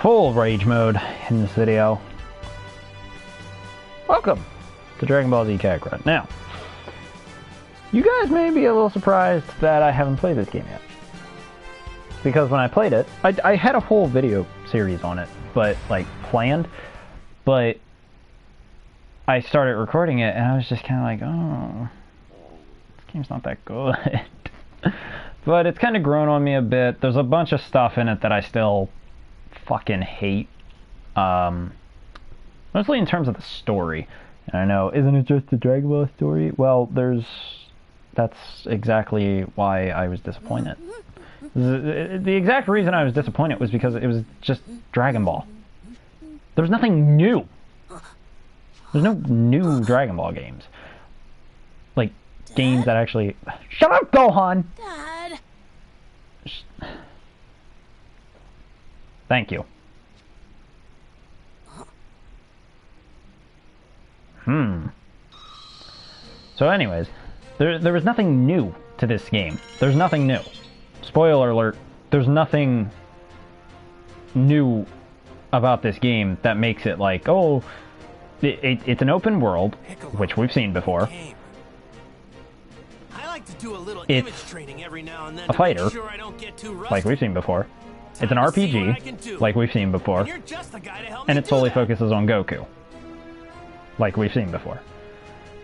full rage mode in this video. Welcome to Dragon Ball Z Kakarot. Now, you guys may be a little surprised that I haven't played this game yet. Because when I played it, I had a whole video series on it, but like planned, but I started recording it and I was just kind of like, oh, this game's not that good. But it's kind of grown on me a bit. There's a bunch of stuff in it that I still fucking hate. Mostly in terms of the story. And I know, isn't it just a Dragon Ball story? Well, that's exactly why I was disappointed. The exact reason I was disappointed was because it was just Dragon Ball. There was nothing new. There's no new Dragon Ball games. Like, Dad? Games that actually... Shut up, Gohan! Dad! Thank you. So anyways, there was nothing new to this game. There's nothing new. Spoiler alert, there's nothing new about this game that makes it like, oh, it's an open world, which we've seen before. It's a fighter, like we've seen before. It's an RPG, like we've seen before. And it solely focuses on Goku, like we've seen before.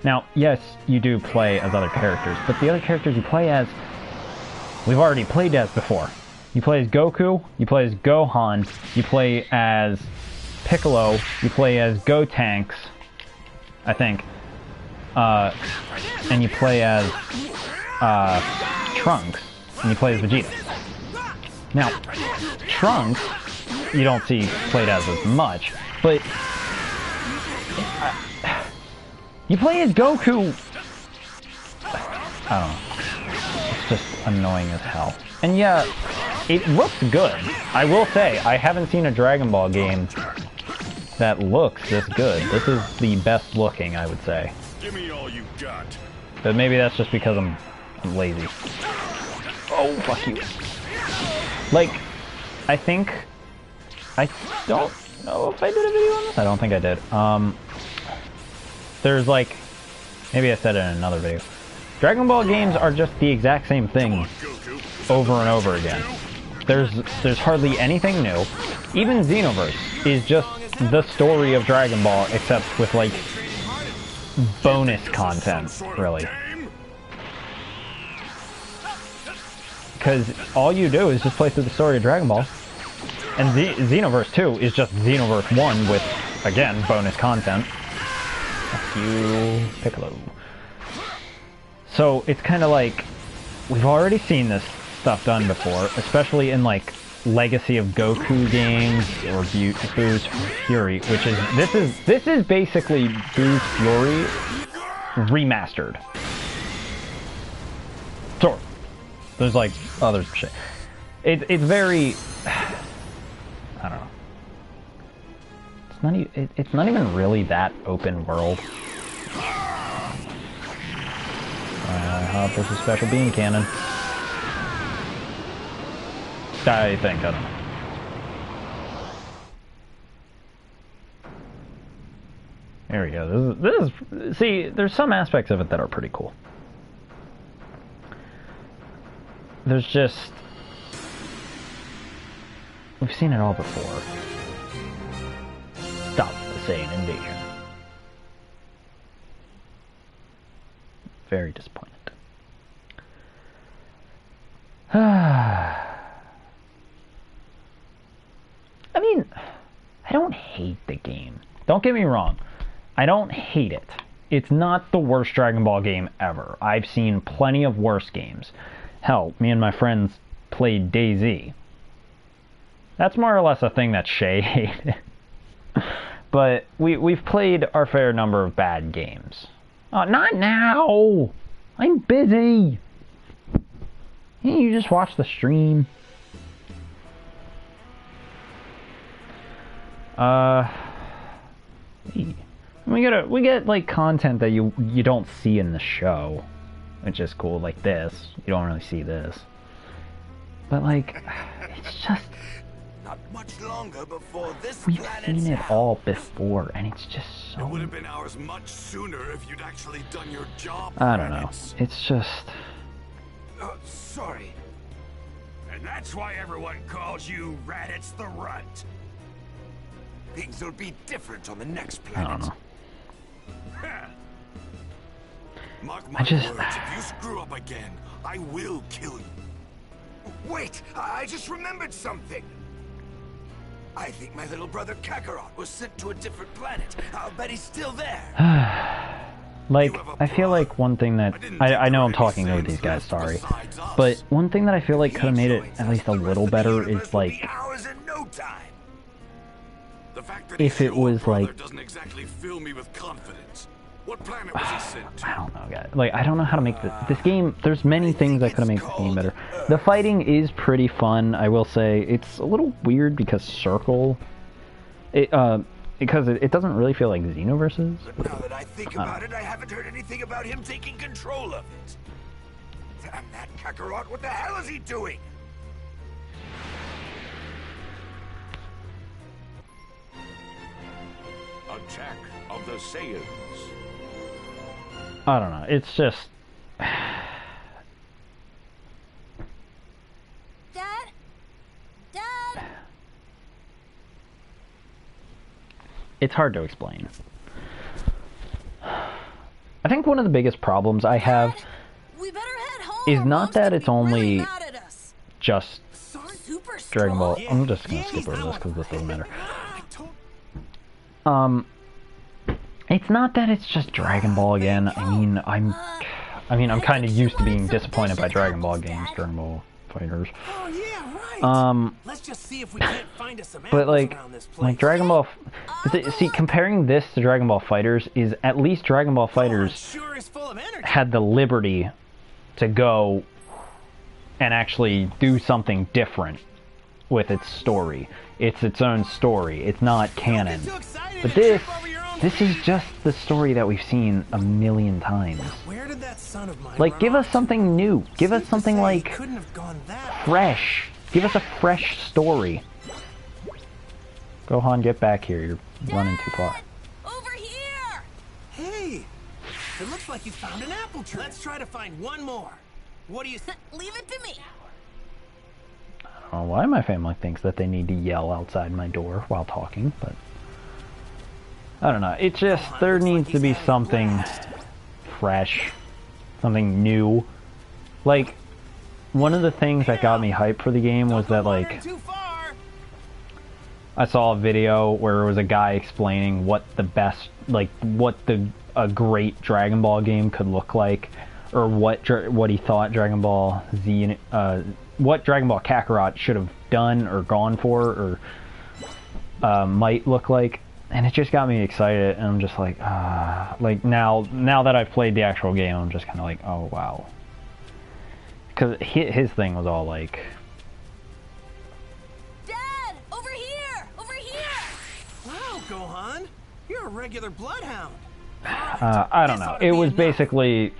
Now, yes, you do play as other characters, but the other characters you play as, we've already played as before. You play as Goku, you play as Gohan, you play as Piccolo, you play as Gotenks, I think. And you play as Trunks, and you play as Vegeta. Now, Trunks, you don't see played as much, but you play as Goku. I don't know. It's just annoying as hell. And yeah, it looks good. I will say, I haven't seen a Dragon Ball game that looks this good. This is the best looking, I would say. Give me all you got. But maybe that's just because I'm lazy. Oh, fuck you. Like, I think... I don't know if I did a video on this. I don't think I did. There's like... Maybe I said it in another video. Dragon Ball games are just the exact same thing over and over again. There's hardly anything new. Even Xenoverse is just the story of Dragon Ball, except with like bonus content, really. Because all you do is just play through the story of Dragon Ball. And Xenoverse 2 is just Xenoverse 1 with, again, bonus content. Fuck you, Piccolo. So it's kind of like, we've already seen this stuff done before, especially in like Legacy of Goku games or Boo's Fury, which is this is basically Boo's Fury remastered. Sort of. There's like other shit. It's very, I don't know. It's not even really that open world. Hop versus Special Beam Cannon. I think, I don't know. There we go. This is, see, there's some aspects of it that are pretty cool. There's just, we've seen it all before. Stop the Saiyan invasion. Very disappointed. I mean, I don't hate the game. Don't get me wrong. I don't hate it. It's not the worst Dragon Ball game ever. I've seen plenty of worse games. Hell, me and my friends played Dbzk. That's more or less a thing that Shay hated. But we've played our fair number of bad games. Oh, not now! I'm busy! Can't you just watch the stream? We get like content that you don't see in the show, which is cool. Like this, you don't really see this. But like, it's just much longer before this We've planet's seen it out. all before, and it's just It would so... have been ours much sooner if you'd actually done your job. I don't know. Raditz. It's just... Sorry. And that's why everyone calls you Raditz the Runt. Things will be different on the next I planet. don't know. Mark my I just... words, if you screw up again, I will kill you. Wait, I just remembered something. I think my little brother Kakarot was sent to a different planet. I'll bet he's still there. Like, I feel like one thing that... I know I'm talking over these guys, sorry. But one thing that I feel like could have made it at least a little better is, like... Hours in no time. The fact that If he's it your was, brother like... doesn't exactly fill me with confidence. What planet was he sent to? I don't know, guys. Like, I don't know how to make this game... There's many things that could have made this game better. The fighting is pretty fun, I will say. It's a little weird because Circle... Because it doesn't really feel like Xenoverses. But now that I think about it, I haven't heard anything about him taking control of it. Damn that Kakarot, what the hell is he doing? Attack of the Saiyans. I don't know. It's just... Dad? Dad? It's hard to explain. I think one of the biggest problems I have We better head home. is or not Mom's that gonna it's be only really mad at us. just Super Dragon Ball. strong? I'm just gonna skip over this because this doesn't matter. It's not that it's just Dragon Ball again. I mean, I'm kind of used to being disappointed by Dragon Ball games, Dragon Ball Fighters. Oh yeah, right. Let's just see if we can't find us some But like around this place. like Dragon Ball. See, comparing this to Dragon Ball Fighters is at least Dragon Ball Fighters sure is full of energy. had the liberty to go and actually do something different with its story. It's its own story. It's not canon. But this is just the story that we've seen a million times. Where did that son of mine Like, give us something new. Give us something like couldn't have gone that fresh. Give us a fresh story. Gohan, get back here. You're running too far. Over here! Hey, it looks like you found an apple tree. Let's try to find one more. What do you think? Leave it to me. I don't know why my family thinks that they need to yell outside my door while talking, but I don't know. It's just, there needs to be something fresh, something new. Like, one of the things that got me hyped for the game was that, like, Too far. I saw a video where it was a guy explaining what the best, like, what a great Dragon Ball game could look like, or what he thought Dragon Ball Z, what Dragon Ball Kakarot should have done or gone for, or might look like. And it just got me excited, and I'm just like, like now that I've played the actual game, I'm just kind of like, oh wow. Because his thing was all like, Dad! Over here! Over here! Wow, Gohan, you're a regular bloodhound. I don't know. It was basically,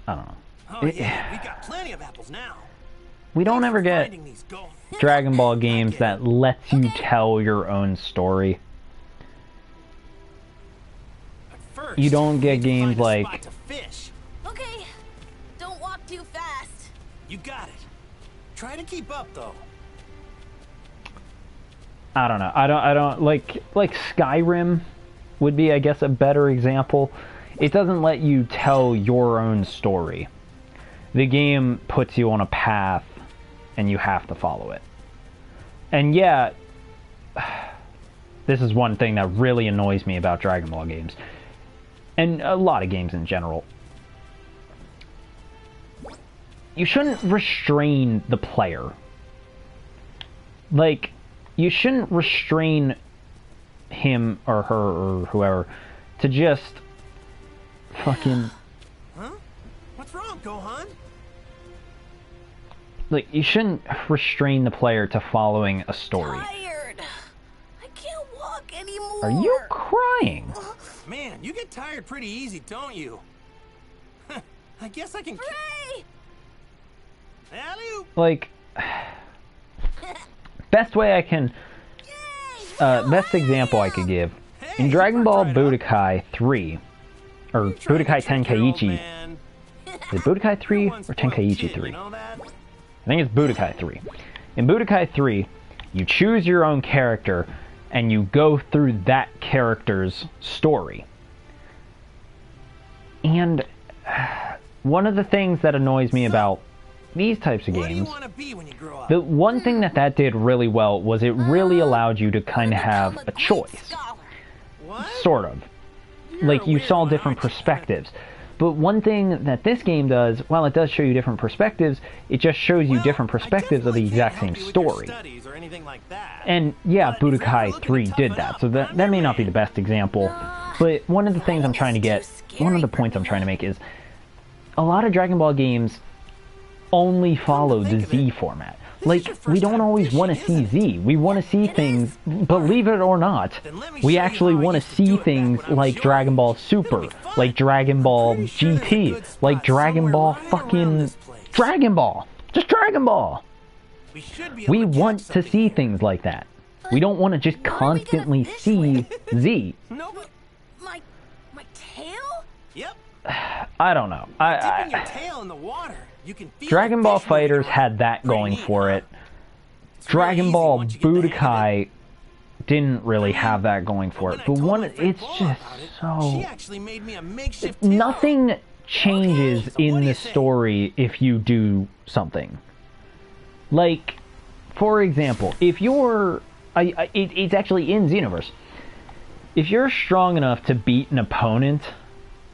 I don't know. Oh yeah, we got plenty of apples now. We don't ever get Finding these Gohan. Dragon Ball games that lets you tell your own story. First, You don't get we need to games find a like- spot to fish. Okay. Don't walk too fast. You got it. Try to keep up though. I don't know. I don't like Skyrim would be, I guess, a better example. It doesn't let you tell your own story. The game puts you on a path and you have to follow it. And yeah, this is one thing that really annoys me about Dragon Ball games. And a lot of games in general. You shouldn't restrain the player. Like, you shouldn't restrain him or her or whoever to just fucking... Huh? What's wrong, Gohan? Like, you shouldn't restrain the player to following a story. Tired. I can't walk anymore. Are you crying? Man, you get tired pretty easy, don't you? I guess I can. Hooray! Alley-oop. Like, best way I can, best example I could give, in Dragon Ball Budokai 3, or Budokai Tenkaichi, is it Budokai 3 or Tenkaichi 3? I think it's Budokai 3. In Budokai 3, you choose your own character, and you go through that character's story. And one of the things that annoys me about these types of games, the one thing that did really well was it really allowed you to kind of have a choice. Sort of. Like, you saw different perspectives. But one thing that this game does, while it does show you different perspectives, it just shows you different perspectives of the exact same story. And yeah, Budokai 3 did that, so that may not be the best example. But one of the things I'm trying to get, one of the points I'm trying to make is, a lot of Dragon Ball games only follow the Z format. Like, we don't always want to see Z. We want to see things, believe it or not, we actually want to see things like Dragon Ball Super, like Dragon Ball GT, like Dragon Ball fucking Dragon Ball. Just Dragon Ball. We want to see things like that. We don't want to just constantly see Z. My tail? Yep. I don't know. Dipping your tail in the water. You can feel Dragon Ball fish moving Fighters around. had that going for it. Dragon easy Ball once you get the hang of Budokai didn't really have that going for it. But one, it's just so... She actually made me a makeshift Nothing changes Okay, so in what do the you think? story if you do something. Like, for example, if you're... it's actually in Xenoverse. If you're strong enough to beat an opponent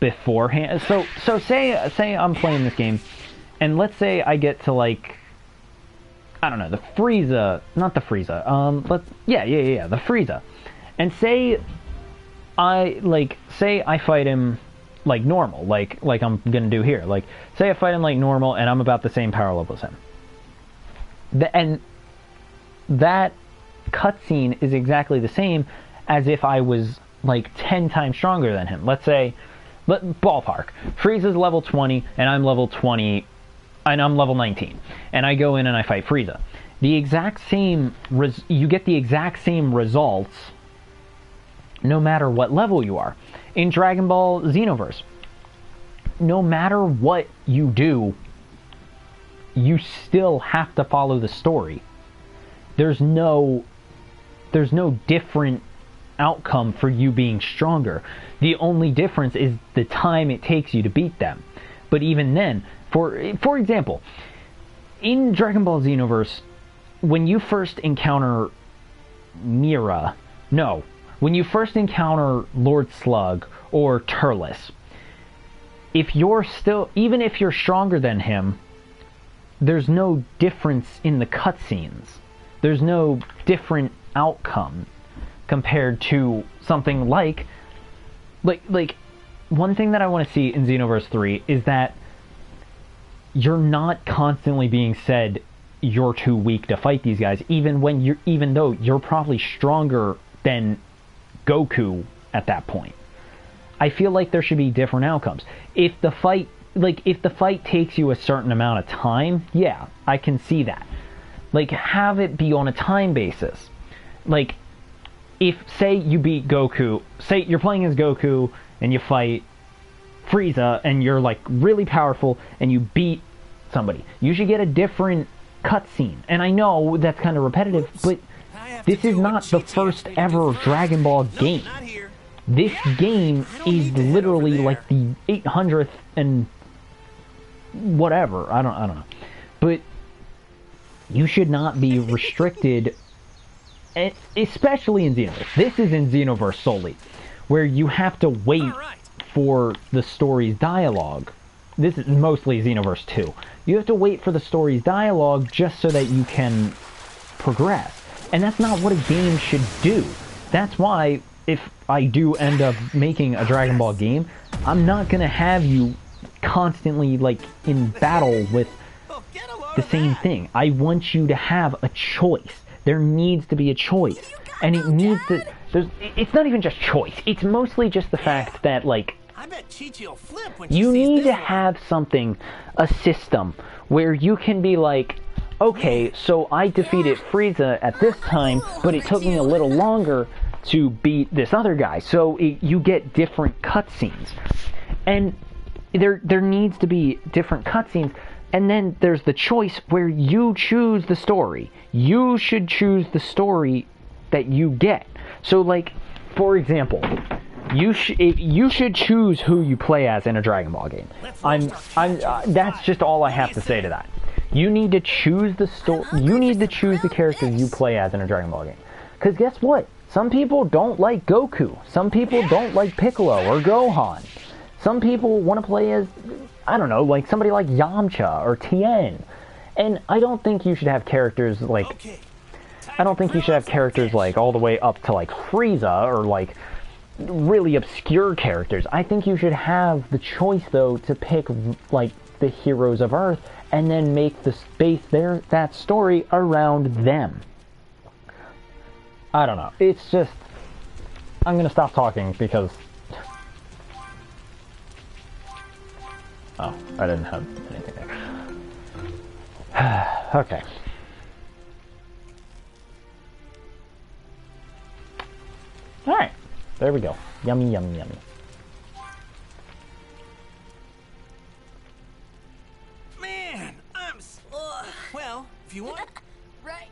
beforehand... So say I'm playing this game, and let's say I get to, like... I don't know, the Frieza... Not the Frieza. Yeah, the Frieza. And say I fight him like normal, like I'm gonna do here. Like, say I fight him like normal, and I'm about the same power level as him. And that cutscene is exactly the same as if I was like 10 times stronger than him. Let's say, ballpark, Frieza's level 20, and I'm level 20, and I'm level 19. And I go in and I fight Frieza. The exact same, you get the exact same results no matter what level you are. In Dragon Ball Xenoverse, no matter what you do, you still have to follow the story. There's no different outcome for you being stronger. The only difference is the time it takes you to beat them. But even then, for example, in Dragon Ball Xenoverse, when you first encounter when you first encounter Lord Slug or Turles, even if you're stronger than him, there's no difference in the cutscenes. There's no different outcome compared to something like one thing that I want to see in Xenoverse 3 is that you're not constantly being said you're too weak to fight these guys, even though you're probably stronger than Goku at that point. I feel like there should be different outcomes. If the fight takes you a certain amount of time, yeah, I can see that. Like, have it be on a time basis. Like, if, say, you beat Goku, say you're playing as Goku, and you fight Frieza, and you're, like, really powerful, and you beat somebody, you should get a different cutscene. And I know that's kind of repetitive, but this is not the first ever Dragon Ball game. This game is literally like the 800th and whatever. I don't know. But you should not be restricted, especially in Xenoverse. This is in Xenoverse solely, where you have to wait for the story's dialogue. This is mostly Xenoverse 2. You have to wait for the story's dialogue just so that you can progress. And that's not what a game should do. That's why, if I do end up making a Dragon Ball game, I'm not gonna have you constantly, like, in battle with the same thing. I want you to have a choice. There needs to be a choice. And it needs to... It's not even just choice. It's mostly just the fact that, like, I bet Chi-Chi will flip when she you sees need this to one. have something, a system, where you can be like, okay, so I defeated Frieza at this time, but it took me a little longer to beat this other guy. So you get different cutscenes. And there needs to be different cutscenes. And then there's the choice where you choose the story. You should choose the story that you get. So, like, for example, you should choose who you play as in a Dragon Ball game. That's just all I have to say to that. You need to choose the story. You need to choose the characters you play as in a Dragon Ball game. Because guess what? Some people don't like Goku. Some people don't like Piccolo or Gohan. Some people want to play as, I don't know, like somebody like Yamcha or Tien. And I don't think you should have characters like, I don't think you should have characters like all the way up to like Frieza or like really obscure characters. I think you should have the choice though to pick like the heroes of Earth and then make the space there, that story around them. I don't know. It's just, I'm gonna stop talking because, oh, I didn't have anything there. Okay. Alright, there we go. Yummy, yummy, yummy. Man, well, if you want... Right.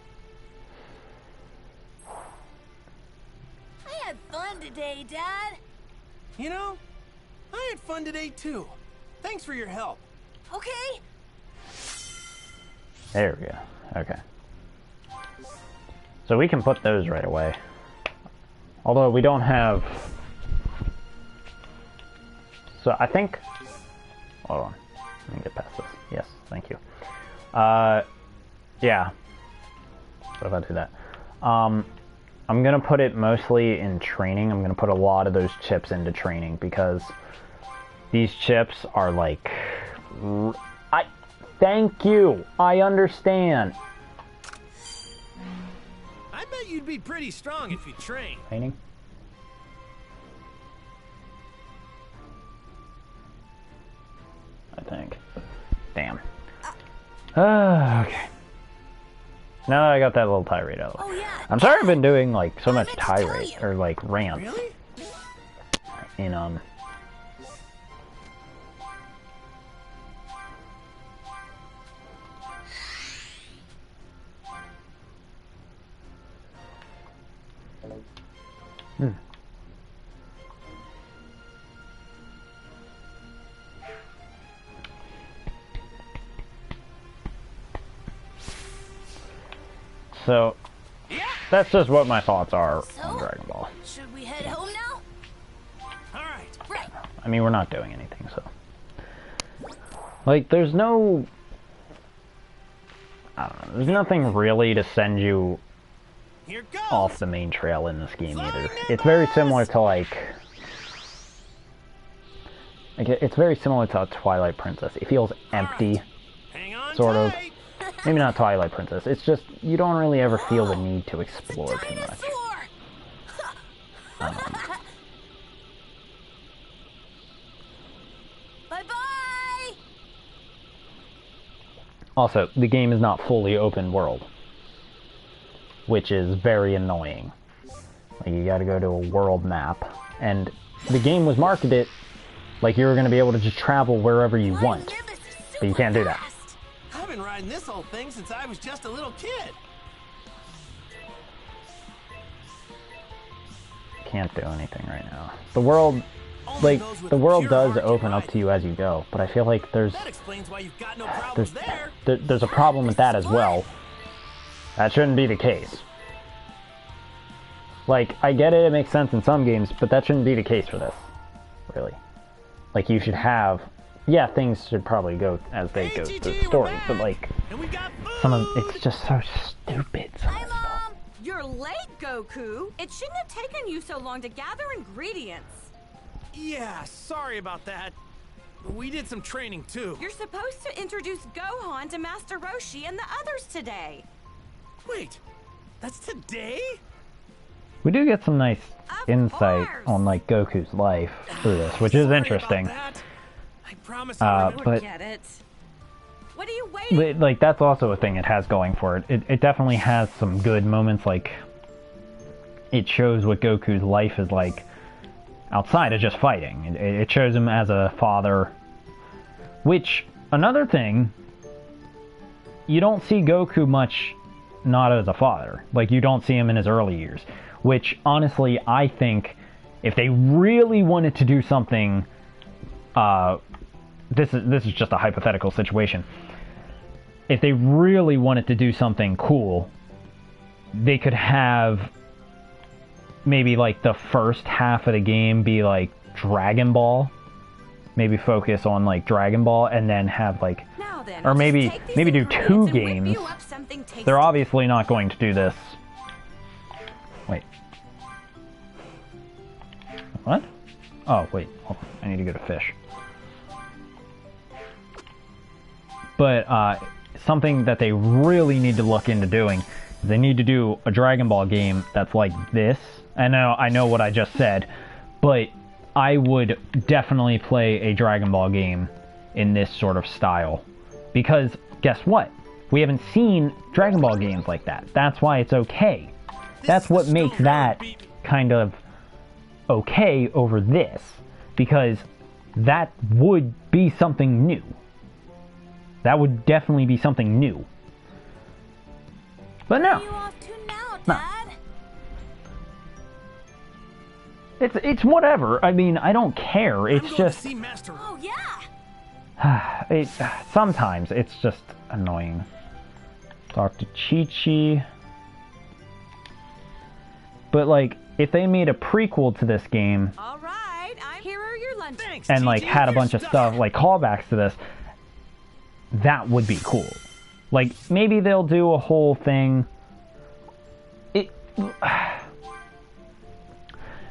I had fun today, Dad. You know, I had fun today too. Thanks for your help. Okay. There we go. Okay. So we can put those right away. Although we don't have... So I think... Hold on. Let me get past this. Yes, thank you. Yeah. What if I do that? I'm gonna put it mostly in training. I'm gonna put a lot of those chips into training because these chips are like... Thank you! I understand! I bet you'd be pretty strong if you trained. Training? I think. Damn. Okay. Now that I got that little tirade out. Oh, yeah. I'm sorry I've been doing like so much meant to tell tirade you. or like rants Really? in So that's just what my thoughts are on Dragon Ball. Should we head home now? All right. Right. I mean, we're not doing anything, so. Like, there's no... I don't know, there's nothing really to send you Here goes. off the main trail in this game either. It's very similar to, like... It's very similar to Twilight Princess. It feels empty, Hang on sort of. tight. Maybe not Twilight Princess. It's just, you don't really ever feel the need to explore too much. Bye-bye! Also, the game is not fully open world, which is very annoying. Like, you gotta go to a world map, and the game was marketed like you were gonna be able to just travel wherever you want, but you can't do that. I've been riding this old thing since I was just a little kid. Can't do anything right now. The world, like, the world does open up to you as you go, but I feel like there's That explains why you've got no problems there. there's a problem with that as well. That shouldn't be the case. Like, I get it, it makes sense in some games, but that shouldn't be the case for this. Really. Like, you should have... Yeah, things should probably go as they go through the story, but like, And we got some of it's just so stupid. Some Hi, of the stuff. Mom! You're late, Goku. It shouldn't have taken you so long to gather ingredients. Yeah, sorry about that. We did some training too. You're supposed to introduce Gohan to Master Roshi and the others today. Wait, that's today? We do get some nice Of insight course. on like Goku's life through this, which is Sorry interesting. about that. I promise I'll remember. But Forget it. What What are you waiting? Like, that's also a thing it has going for it. It definitely has some good moments, like, it shows what Goku's life is like outside of just fighting. It shows him as a father, which, another thing, you don't see Goku much not as a father. Like, you don't see him in his early years, which, honestly, I think if they really wanted to do something, this is just a hypothetical situation. If they really wanted to do something cool, they could have maybe like the first half of the game be like Dragon Ball. Maybe focus on like Dragon Ball, and then have like, Now then, or maybe take these do ingredients 2 and whip games. you up something tasty. They're obviously not going to do this. Wait. What? Oh, wait. Hold on. I need to go to fish. But something that they really need to look into doing is they need to do a Dragon Ball game that's like this. I know what I just said, but I would definitely play a Dragon Ball game in this sort of style. Because, guess what? We haven't seen Dragon Ball games like that. That's why it's okay. That's what makes that kind of okay over this. Because that would be something new. That would definitely be something new. But no. Where are you off to now, No. Dad? It's whatever. I mean, I don't care. It's I'm going just... to see Master. Oh, yeah. sometimes it's just annoying. Talk to Chi-Chi. But like, if they made a prequel to this game All right, here are your lunch. Thanks, and like Gigi, had a you're bunch of stuff, like callbacks to this, that would be cool. Like, maybe they'll do a whole thing.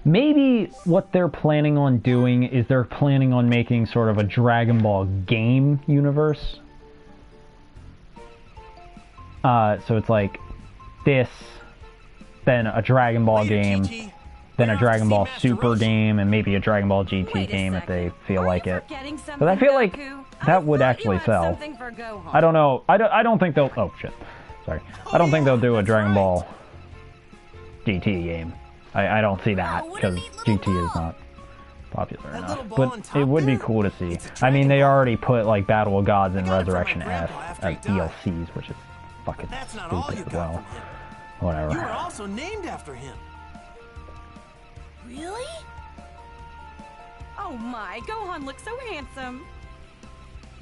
Maybe what they're planning on doing is they're planning on making sort of a Dragon Ball game universe. So it's like this, then a Dragon Ball Later, game, Gigi. then We're a off to Dragon see Ball Master Super Roshi. game, and maybe a Dragon Ball GT Wait a game if they second. feel Are like you it. forgetting something, But I feel like Goku? that would thought you actually had sell. something for Gohan. I don't know. I don't think they'll... Oh, shit. Sorry. I don't think they'll do a Dragon Ball GT game. I don't see that, Wow, what a because neat little GT is ball. not popular That enough. little ball on But top it would be there? cool to see. It's a I mean, they Dragon Ball. already put, like, Battle of Gods and got it from my Resurrection F grandpa after as he died. DLCs, which is fucking That's not all stupid you as got well. from him. Whatever. You were also named after him. Really? Oh my, Gohan looks so handsome.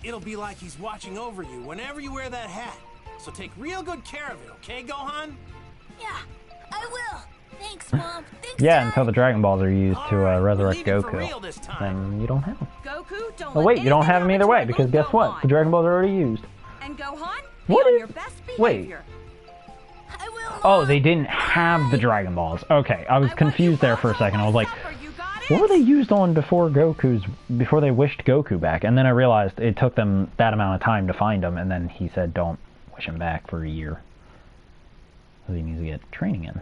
It'll be like he's watching over you whenever you wear that hat. So take real good care of it, okay, Gohan? Yeah, I will. Thanks, Mom. Thanks, Yeah, Dad. until the Dragon Balls are used to Alright, we're resurrect leaving for Goku. real this time. Then you don't have them. Goku, don't Oh let wait, you don't anything have them happen either to way, my because little guess what? Gohan. The Dragon Balls are already used. And Gohan, What be on is- your best wait. behavior. I will, Mom. Oh, they didn't have the Dragon Balls. Okay, I was confused there for a second. I was like, You got it? what were they used on before they wished Goku back? And then I realized it took them that amount of time to find him, and then he said don't wish him back for a year. Because he needs to get training in.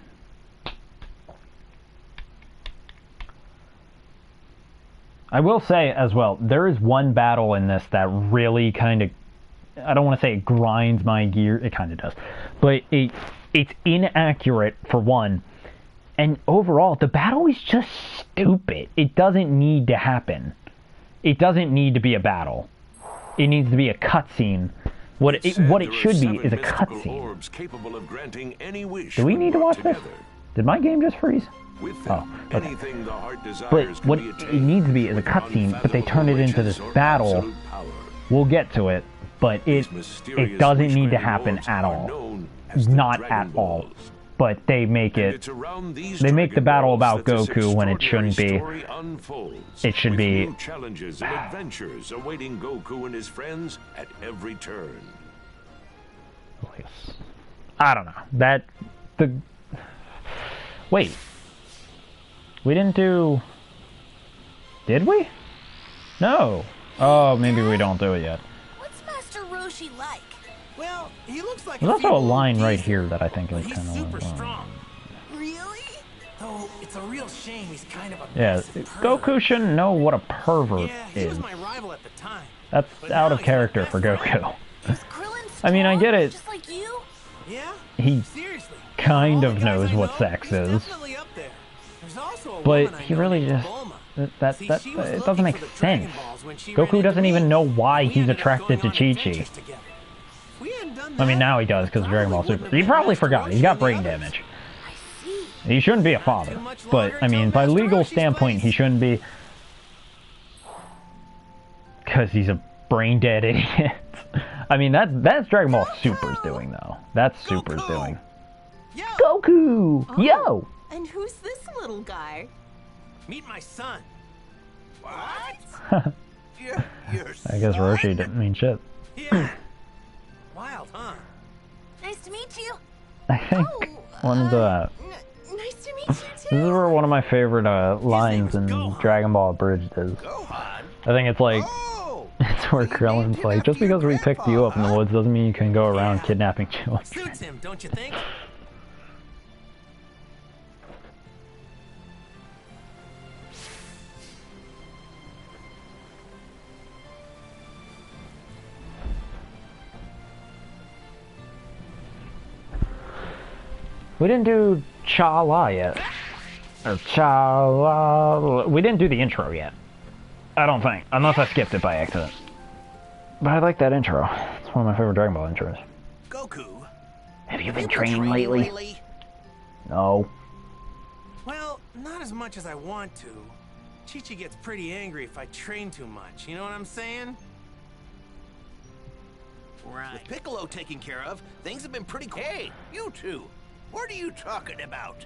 I will say as well, there is one battle in this that really kind of, I don't want to say it grinds my gear, it kind of does, but it's inaccurate for one, and overall the battle is just stupid. It doesn't need to happen. It doesn't need to be a battle. It needs to be a cutscene. What it should be is a cutscene. Do we need to watch this? Did my game just freeze? Oh, okay. But what it needs to be is a cutscene, but they turn it into this battle. We'll get to it, but it doesn't need to happen at all. Not at all. But they make it. They make the battle about Goku when it shouldn't be. It should be. Challenges and adventures awaiting Goku and his friends at every turn. I don't know. Wait. We didn't do... Did we? No. Oh, maybe we don't do it yet. What's Master Roshi like? Well, he looks like There's also a feeble line right geezer, here that I think but is he's kind super of... strong. Really? Though it's a real shame he's kind of a Yeah, massive pervert. Goku shouldn't know what a pervert Yeah, he is. was my rival at the time. That's But out now of he's my character best for friend. Goku. He's I mean, I get it. Just like you? Yeah? He Seriously. kind All of the guys knows I what know, sex he's is. definitely up there. There's also a But woman I he know really named just... Bulma. That See, it she was doesn't looking make for the sense. Dragon Balls when she ran Goku into doesn't me. even know why We he's ended up attracted to going on Chi-Chi. adventures together. If we hadn't done I mean, that, now he does because of Dragon Ball probably Super. wouldn't He have probably been forgot. as He's got Roshi brain and the others. damage. I see. He shouldn't be a Not father. too much But, longer I mean, until by Master legal Roshi's standpoint, he place. shouldn't be... Because he's a brain-dead idiot. I mean, that's Dragon Ball Super's doing, though. That's Super's Goku! doing. Yo, Goku! Oh. Yo! And who's this little guy? meet my son. What? Your I guess son? Roshi didn't mean shit. Yeah. Wild, huh? Nice to meet you. I think one of the... Nice to meet you too. This is where one of my favorite lines in Gohan. Dragon Ball Abridged is. Gohan? I think it's like... Oh! It's where Krillin's like, just because we picked you up in the woods doesn't mean you can go around Yeah. kidnapping children. Suits him, don't you think? We didn't do Cha-La yet. Or Cha-La... We didn't do the intro yet. I don't think. Unless I skipped it by accident. But I like that intro. It's one of my favorite Dragon Ball intros. Goku, Have you have been you training lately? No. Well, not as much as I want to. Chi-Chi gets pretty angry if I train too much, you know what I'm saying? Right. With Piccolo taken care of, things have been pretty cool. Hey, you two. What are you talking about?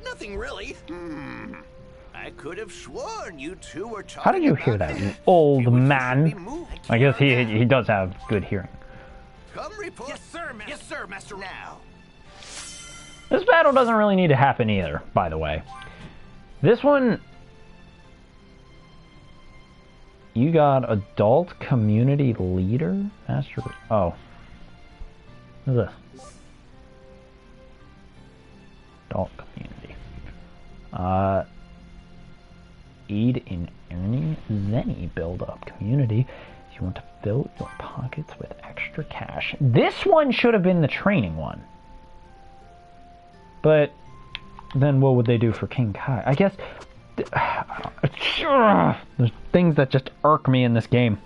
Nothing really. I could have sworn you two were talking How did you hear about that, you old It would man? be moved. I guess he does have good hearing. Come report. Yes, sir, Master. Yes, sir, Master. Now. This battle doesn't really need to happen either, by the way. This one... You got adult community leader? Master... Oh. What's this? Adult community. Aid in earning Zenny build up community. If you want to fill your pockets with extra cash. This one should have been the training one. But then what would they do for King Kai? I guess there's things that just irk me in this game.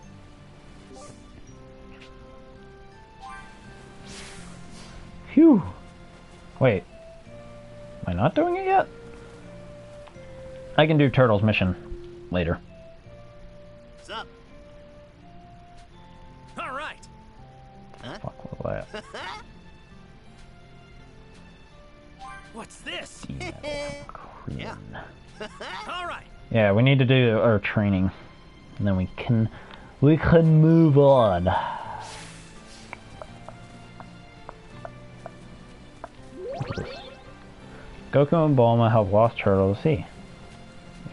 Phew. Wait. Am I not doing it yet? I can do Turtle's mission later. What's up? All right. Fuck was that? What's this? Yeah. All right. Yeah, we need to do our training, and then we can move on. Goku and Bulma help lost Turtle to sea.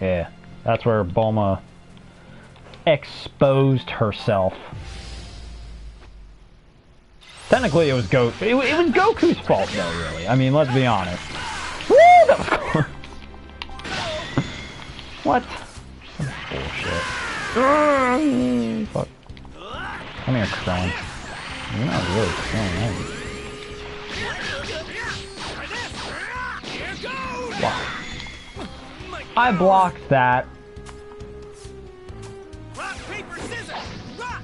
Yeah, that's where Bulma exposed herself. Technically, it was it was Goku's fault, though. Really, I mean, let's be honest. Woo, that was cool. What? Bullshit. Fuck. Come here, Krillin. You're not really Krillin, are you? Wow. I blocked that. Rock, paper, scissors. Rock.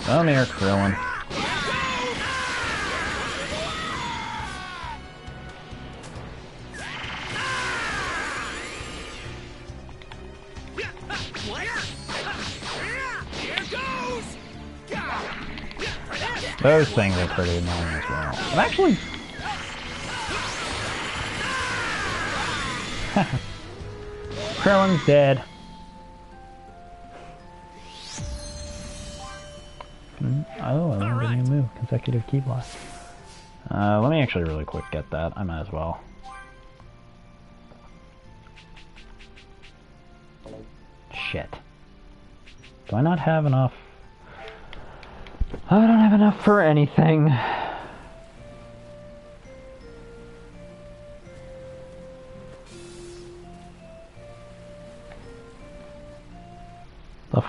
Come here, Krillin. Those things are pretty annoying as well. I'm actually... Krillin's dead. Oh, I learned a new move. Consecutive key blast. Let me actually really quick get that. I might as well. Shit. Do I not have enough? I don't have enough for anything.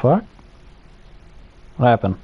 fuck? What happened?